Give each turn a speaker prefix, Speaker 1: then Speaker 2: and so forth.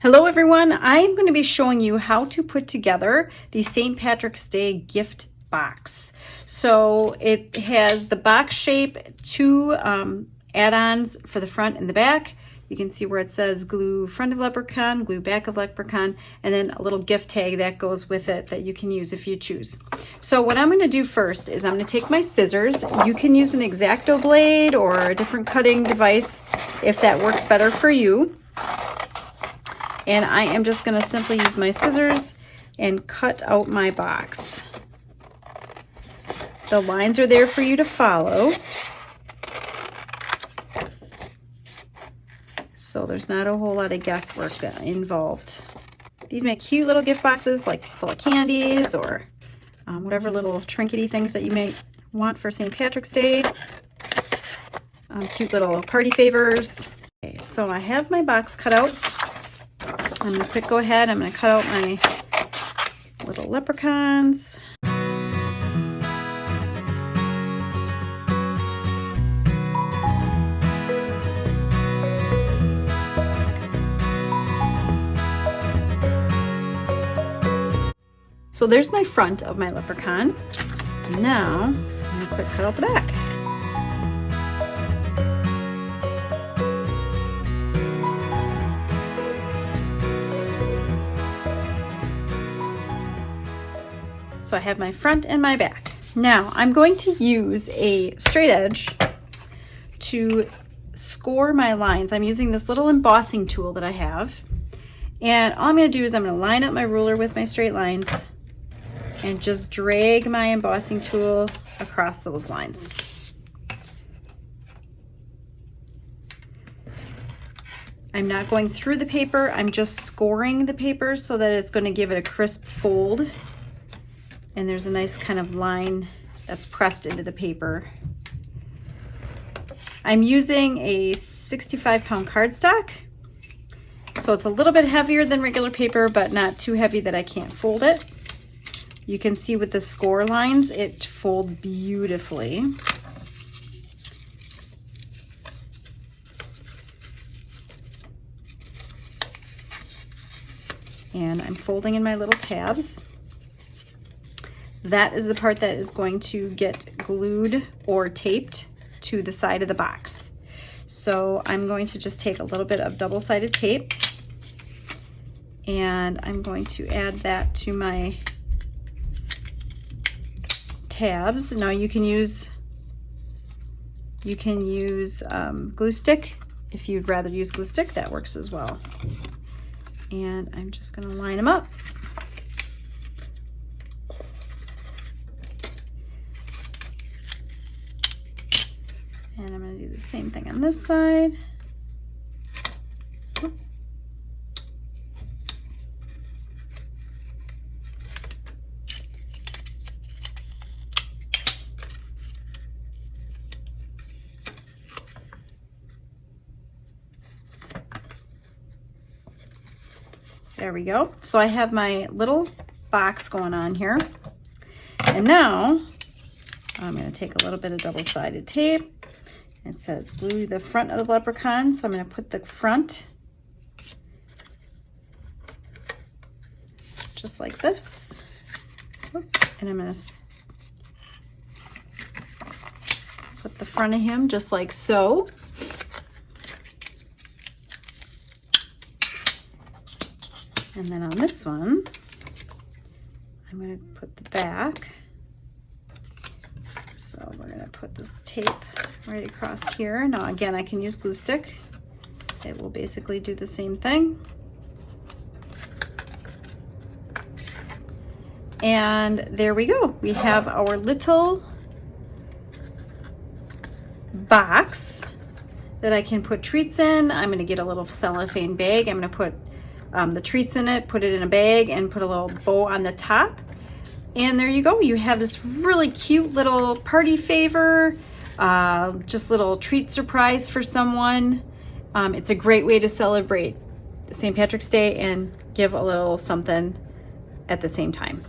Speaker 1: Hello everyone, I'm going to be showing you how to put together the St. Patrick's Day gift box. So it has the box shape, two add-ons for the front and the back. You can see where it says glue front of leprechaun, glue back of leprechaun, and then a little gift tag that goes with it that you can use if you choose. So what I'm going to do first is I'm going to take my scissors. You can use an X-Acto blade or a different cutting device if that works better for you. And I am just going to simply use my scissors and cut out my box. The lines are there for you to follow. So there's not a whole lot of guesswork involved. These make cute little gift boxes, like full of candies or whatever little trinkety things that you may want for St. Patrick's Day. Cute little party favors. Okay, so I have my box cut out. I'm going to go ahead, I'm going to cut out my little leprechauns. So there's my front of my leprechaun. Now, I'm going to quick cut out the back. So I have my front and my back. Now I'm going to use a straight edge to score my lines. I'm using this little embossing tool that I have. And all I'm going to do is I'm going to line up my ruler with my straight lines and just drag my embossing tool across those lines. I'm not going through the paper, I'm just scoring the paper so that it's going to give it a crisp fold. And there's a nice kind of line that's pressed into the paper. I'm using a 65-pound cardstock. So it's a little bit heavier than regular paper, but not too heavy that I can't fold it. You can see with the score lines, it folds beautifully. And I'm folding in my little tabs. That is the part that is going to get glued or taped to the side of the box. So I'm going to just take a little bit of double-sided tape and I'm going to add that to my tabs. Now you can use glue stick. If you'd rather use glue stick, that works as well. And I'm just going to line them up. And I'm going to do the same thing on this side. There we go. So I have my little box going on here. And now I'm going to take a little bit of double-sided tape. It says glue the front of the leprechaun, so I'm going to put the front just like this. And I'm going to put the front of him just like so. And then on this one, I'm going to put the back. So we're going to put this tape right across here. Now again, I can use glue stick. It will basically do the same thing. And there we go. We have our little box that I can put treats in. I'm going to get a little cellophane bag. I'm going to put the treats in it, put it in a bag, and put a little bow on the top. And there you go. You have this really cute little party favor, just little treat surprise for someone. It's a great way to celebrate St. Patrick's Day and give a little something at the same time.